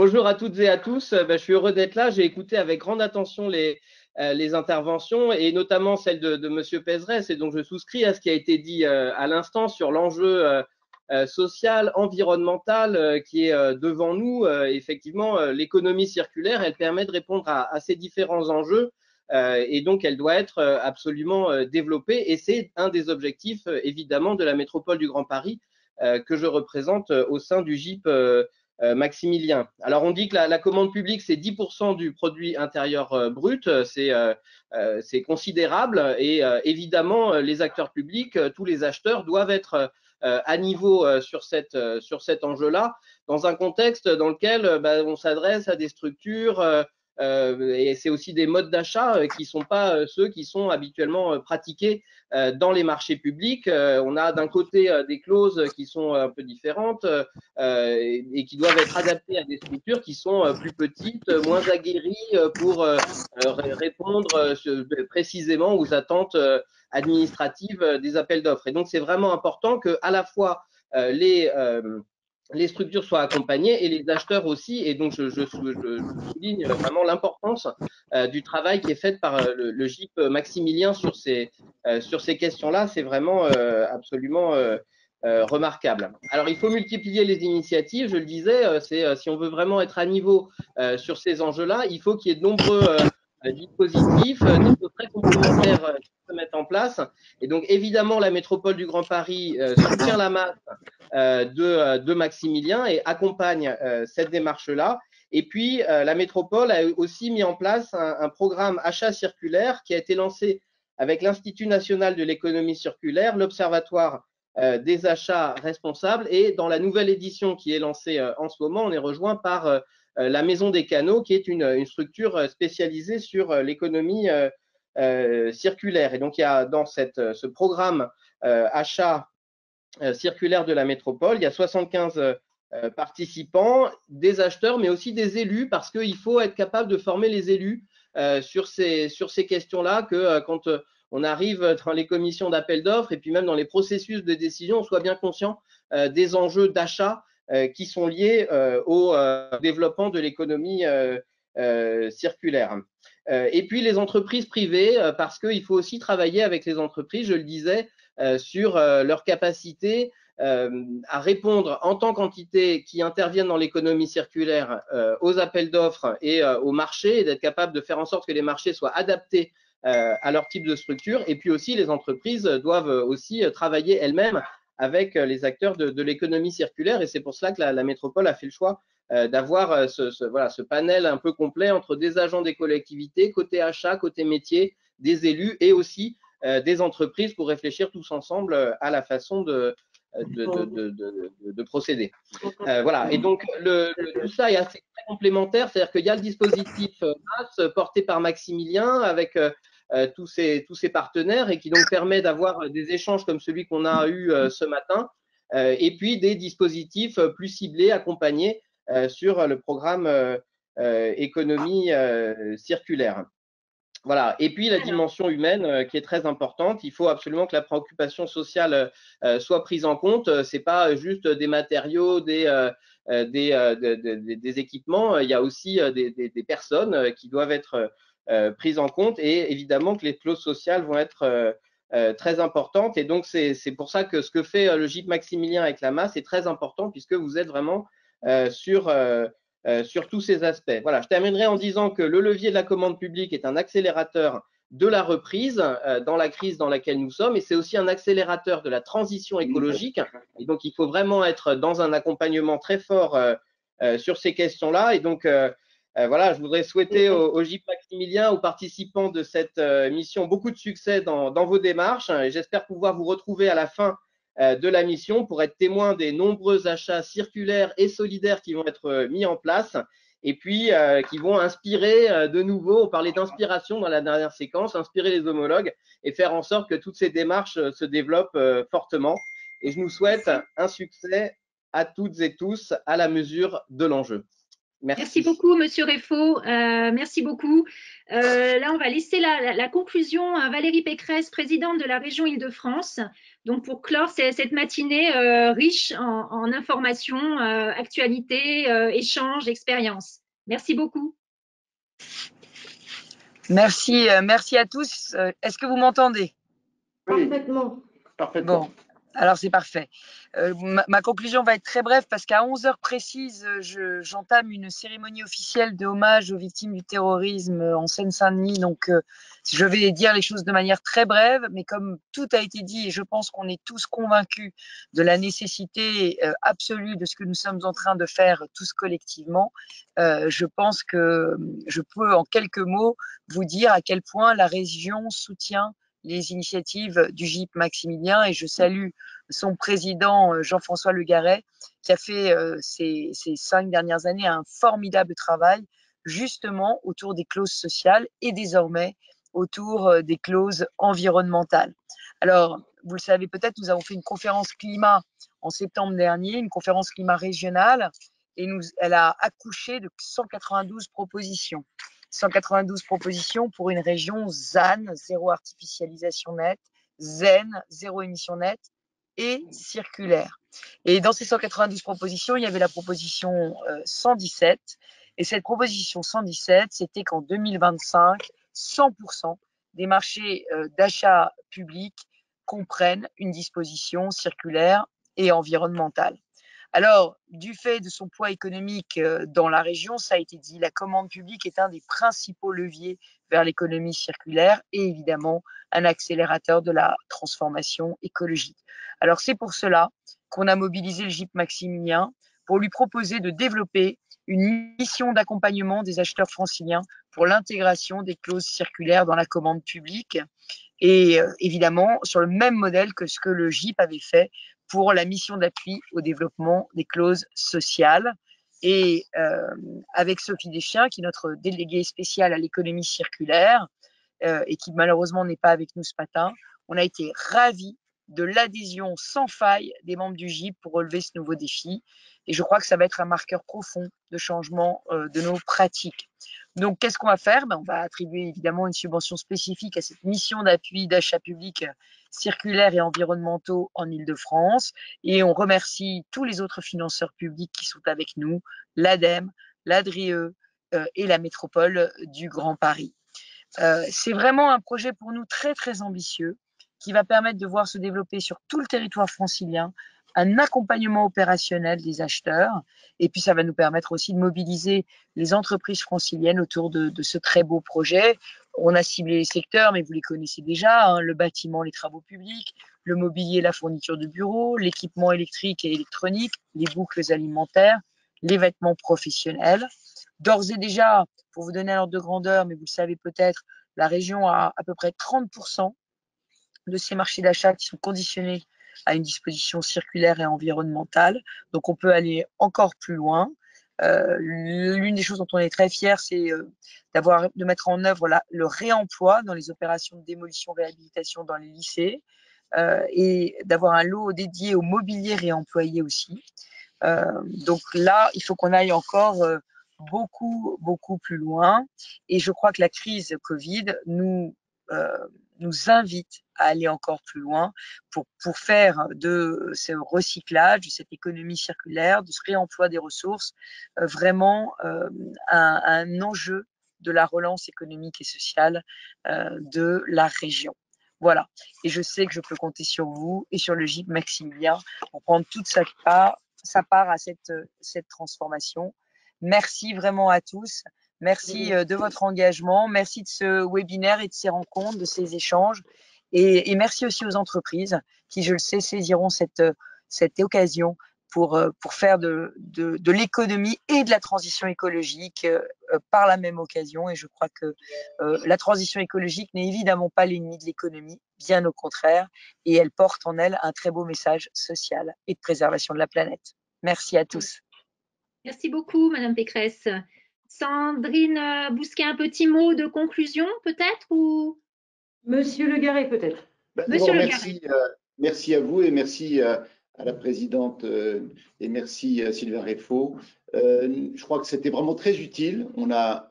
Bonjour à toutes et à tous. Je suis heureux d'être là. J'ai écouté avec grande attention les interventions et notamment celle de Monsieur Pézerès. Et donc, je souscris à ce qui a été dit à l'instant sur l'enjeu social, environnemental qui est devant nous. Effectivement, l'économie circulaire, elle permet de répondre à ces différents enjeux. Et donc, elle doit être absolument développée. Et c'est un des objectifs, évidemment, de la métropole du Grand Paris que je représente au sein du GIP Maximilien. Alors, on dit que la commande publique, c'est 10% du produit intérieur brut. C'est considérable. Et évidemment, les acteurs publics, tous les acheteurs doivent être à niveau sur cet enjeu-là, dans un contexte dans lequel on s'adresse à des structures et c'est aussi des modes d'achat qui ne sont pas ceux qui sont habituellement pratiqués dans les marchés publics. On a d'un côté des clauses qui sont un peu différentes et qui doivent être adaptées à des structures qui sont plus petites, moins aguerries pour répondre précisément aux attentes administratives des appels d'offres. Et donc, c'est vraiment important que à la fois les structures soient accompagnées et les acheteurs aussi. Et donc, je souligne vraiment l'importance du travail qui est fait par le GIP Maximilien sur ces questions-là. C'est vraiment absolument remarquable. Alors, il faut multiplier les initiatives. Je le disais, si on veut vraiment être à niveau sur ces enjeux-là, il faut qu'il y ait de nombreux dispositifs, des choses très complémentaires qui se mettent en place. Et donc, évidemment, la métropole du Grand Paris soutient la masse de Maximilien et accompagne cette démarche-là. Et puis, la métropole a aussi mis en place un programme achat circulaire qui a été lancé avec l'Institut national de l'économie circulaire, l'Observatoire des achats responsables. Et dans la nouvelle édition qui est lancée en ce moment, on est rejoint par la Maison des Canaux, qui est une structure spécialisée sur l'économie circulaire. Et donc, il y a dans ce programme achat circulaire de la métropole, il y a 75 participants, des acheteurs, mais aussi des élus, parce qu'il faut être capable de former les élus sur ces questions-là, que quand on arrive dans les commissions d'appel d'offres et puis même dans les processus de décision, on soit bien conscient des enjeux d'achat qui sont liés au développement de l'économie circulaire. Et puis les entreprises privées, parce qu'il faut aussi travailler avec les entreprises, je le disais, sur leur capacité à répondre en tant qu'entité qui interviennent dans l'économie circulaire aux appels d'offres et au marché, et d'être capable de faire en sorte que les marchés soient adaptés à leur type de structure. Et puis aussi, les entreprises doivent aussi travailler elles-mêmes avec les acteurs de l'économie circulaire. Et c'est pour cela que la métropole a fait le choix d'avoir ce panel un peu complet entre des agents des collectivités, côté achat, côté métier, des élus et aussi des entreprises pour réfléchir tous ensemble à la façon de procéder. Voilà. Et donc, tout ça est assez très complémentaire, c'est-à-dire qu'il y a le dispositif MAS porté par Maximilien avec tous ces partenaires et qui donc permet d'avoir des échanges comme celui qu'on a eu ce matin et puis des dispositifs plus ciblés, accompagnés sur le programme économie circulaire. Voilà. Et puis la dimension humaine qui est très importante. Il faut absolument que la préoccupation sociale soit prise en compte. C'est pas juste des matériaux, des équipements. Il y a aussi des personnes qui doivent être prises en compte. Et évidemment que les clauses sociales vont être très importantes. Et donc c'est pour ça que ce que fait le GIP Maximilien avec la masse est très important puisque vous êtes vraiment sur tous ces aspects. Voilà, je terminerai en disant que le levier de la commande publique est un accélérateur de la reprise dans la crise dans laquelle nous sommes et c'est aussi un accélérateur de la transition écologique. Et donc, il faut vraiment être dans un accompagnement très fort sur ces questions-là. Et donc, voilà, je voudrais souhaiter au GIP Maximilien, aux participants de cette mission, beaucoup de succès dans vos démarches. Et j'espère pouvoir vous retrouver à la fin de la mission pour être témoin des nombreux achats circulaires et solidaires qui vont être mis en place et puis qui vont inspirer de nouveau, on parlait d'inspiration dans la dernière séquence, inspirer les homologues et faire en sorte que toutes ces démarches se développent fortement. Et je nous souhaite un succès à toutes et tous à la mesure de l'enjeu. Merci beaucoup, Monsieur Réfo. Merci beaucoup. Là, on va laisser la conclusion à Valérie Pécresse, présidente de la région Île-de-France. Donc, pour clore cette matinée riche en informations, actualités, échanges, expériences. Merci beaucoup. Merci, merci à tous. Est-ce que vous m'entendez? Oui. Parfaitement. Bon, alors c'est parfait. Ma conclusion va être très brève parce qu'à 11 heures précises, j'entame une cérémonie officielle de hommage aux victimes du terrorisme en Seine-Saint-Denis. Donc, je vais dire les choses de manière très brève, mais comme tout a été dit, et je pense qu'on est tous convaincus de la nécessité absolue de ce que nous sommes en train de faire tous collectivement, je pense que je peux en quelques mots vous dire à quel point la région soutient les initiatives du GIP Maximilien, et je salue son président Jean-François Le Garret qui a fait ces 5 dernières années un formidable travail justement autour des clauses sociales et désormais autour des clauses environnementales. Alors, vous le savez peut-être, nous avons fait une conférence climat en septembre dernier, une conférence climat régionale, et elle a accouché de 192 propositions. 192 propositions pour une région ZAN, zéro artificialisation nette, ZEN, zéro émission nette, et circulaire. Et dans ces 192 propositions, il y avait la proposition 117. Et cette proposition 117, c'était qu'en 2025, 100% des marchés d'achat public comprennent une disposition circulaire et environnementale. Alors, du fait de son poids économique dans la région, ça a été dit, la commande publique est un des principaux leviers vers l'économie circulaire et évidemment un accélérateur de la transformation écologique. Alors, c'est pour cela qu'on a mobilisé le GIP Maximilien pour lui proposer de développer une mission d'accompagnement des acheteurs franciliens pour l'intégration des clauses circulaires dans la commande publique et évidemment sur le même modèle que ce que le GIP avait fait pour la mission d'appui au développement des clauses sociales. Et avec Sophie Deschiens, qui est notre déléguée spéciale à l'économie circulaire et qui malheureusement n'est pas avec nous ce matin, on a été ravis de l'adhésion sans faille des membres du GIP pour relever ce nouveau défi. Et je crois que ça va être un marqueur profond de changement de nos pratiques. Donc, qu'est-ce qu'on va faire? On va attribuer évidemment une subvention spécifique à cette mission d'appui d'achat public circulaires et environnementaux en Île-de-France. Et on remercie tous les autres financeurs publics qui sont avec nous, l'ADEME, l'ADRIE et la métropole du Grand Paris. C'est vraiment un projet pour nous très, très ambitieux qui va permettre de voir se développer sur tout le territoire francilien un accompagnement opérationnel des acheteurs. Et puis, ça va nous permettre aussi de mobiliser les entreprises franciliennes autour de ce très beau projet. On a ciblé les secteurs, mais vous les connaissez déjà, hein, le bâtiment, les travaux publics, le mobilier, la fourniture de bureaux, l'équipement électrique et électronique, les boucles alimentaires, les vêtements professionnels. D'ores et déjà, pour vous donner un ordre de grandeur, mais vous le savez peut-être, la région a à peu près 30% de ces marchés d'achat qui sont conditionnés à une disposition circulaire et environnementale. Donc, on peut aller encore plus loin. L'une des choses dont on est très fier, c'est de mettre en œuvre le réemploi dans les opérations de démolition-réhabilitation dans les lycées et d'avoir un lot dédié au mobilier réemployé aussi. Donc là, il faut qu'on aille encore beaucoup, beaucoup plus loin. Et je crois que la crise Covid nous invite à aller encore plus loin pour faire de ce recyclage, de cette économie circulaire, de ce réemploi des ressources, vraiment un enjeu de la relance économique et sociale de la région. Voilà. Et je sais que je peux compter sur vous et sur le GIP Maximilien pour prendre toute sa part à cette transformation. Merci vraiment à tous. Merci de votre engagement. Merci de ce webinaire et de ces rencontres, de ces échanges. Et merci aussi aux entreprises qui, je le sais, saisiront cette occasion pour faire de l'économie et de la transition écologique par la même occasion. Et je crois que la transition écologique n'est évidemment pas l'ennemi de l'économie, bien au contraire, et elle porte en elle un très beau message social et de préservation de la planète. Merci à tous. Merci beaucoup, Madame Pécresse. Sandrine Bousquet, un petit mot de conclusion peut-être ou... Monsieur Le Garret peut-être. Monsieur Le Garret. Merci à vous et merci à la présidente et merci à Sylvain Réfaux. Je crois que c'était vraiment très utile. On n'a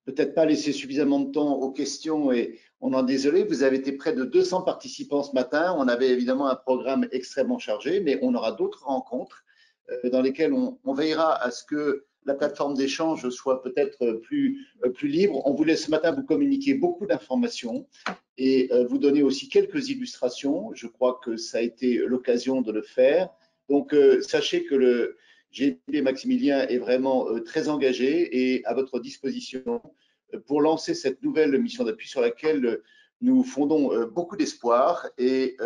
peut-être pas laissé suffisamment de temps aux questions et on en est désolé. Vous avez été près de 200 participants ce matin. On avait évidemment un programme extrêmement chargé, mais on aura d'autres rencontres dans lesquelles on veillera à ce que la plateforme d'échange soit peut-être plus libre. On voulait ce matin vous communiquer beaucoup d'informations et vous donner aussi quelques illustrations. Je crois que ça a été l'occasion de le faire. Donc, sachez que le GP Maximilien est vraiment très engagé et à votre disposition pour lancer cette nouvelle mission d'appui sur laquelle nous fondons beaucoup d'espoir et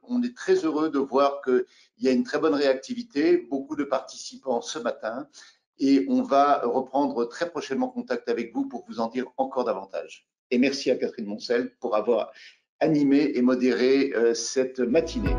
on est très heureux de voir qu'il y a une très bonne réactivité, beaucoup de participants ce matin et on va reprendre très prochainement contact avec vous pour vous en dire encore davantage. Et merci à Catherine Moncel pour avoir animé et modéré cette matinée.